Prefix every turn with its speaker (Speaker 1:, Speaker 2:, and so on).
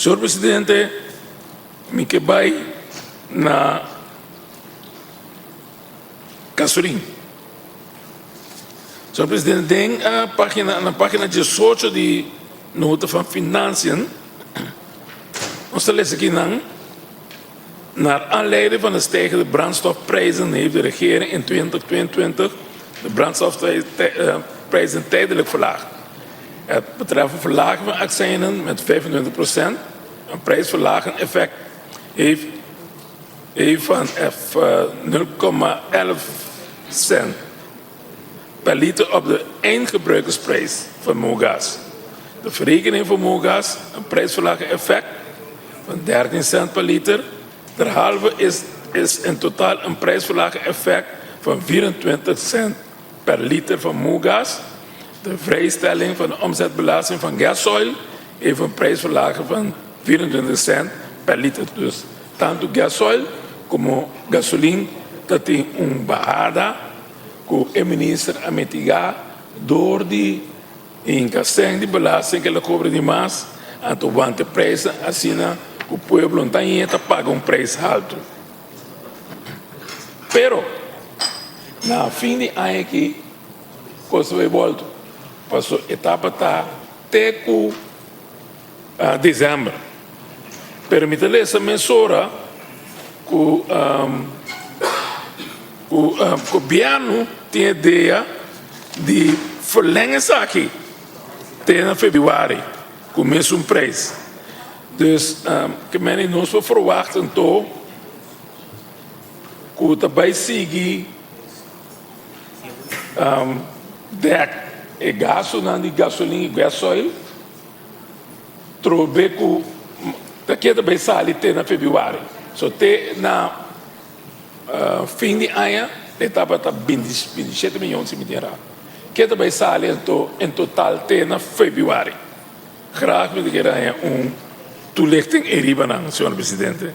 Speaker 1: Senhor Presidente, me que vai na gasolina. Senhor Presidente, tem na página 18 de nota van Financiën, ons lezen aqui naar aanleiding van de stijgende brandstofprijzen heeft de regering in 2022 de brandstofprijzen tijdelijk verlaagd. Het betreft een verlaging van accijnen met 25%. Een prijsverlagend effect heeft van 0,11 cent per liter op de eindgebruikersprijs van MOGAS. De verrekening voor MOGAS, een prijsverlagend effect van 13 cent per liter. Derhalve is in totaal een prijsverlagend effect van 24 cent per liter van MOGAS. De vrijstelling van de omzetbelasting van gasoil heeft een prijsverlaging van 24 cent per liter. Dus tanto gasoil como gasolina dat tem bajada que o ministro a mitigar door die incassem de belasting que ele cobra demais, então vante preço assim o povo não tem paga preço alto. Pero na fim de ano que coisa vai voltar, passou etapa até dezembro. Permite essa mesura que o governo tem a ideia de verlengen isso aqui até fevereiro, com o mesmo preço. Dus que nós verwachten então que também seguir de gasto na gasolina e gasoil, trouxe que daqui também sai até na fevereiro. Só até na fim de ano, estava 27 milhões de dinheiro. Que também sai em total até na fevereiro. Graag wil ik er toelichting in Libanon, senhor presidente.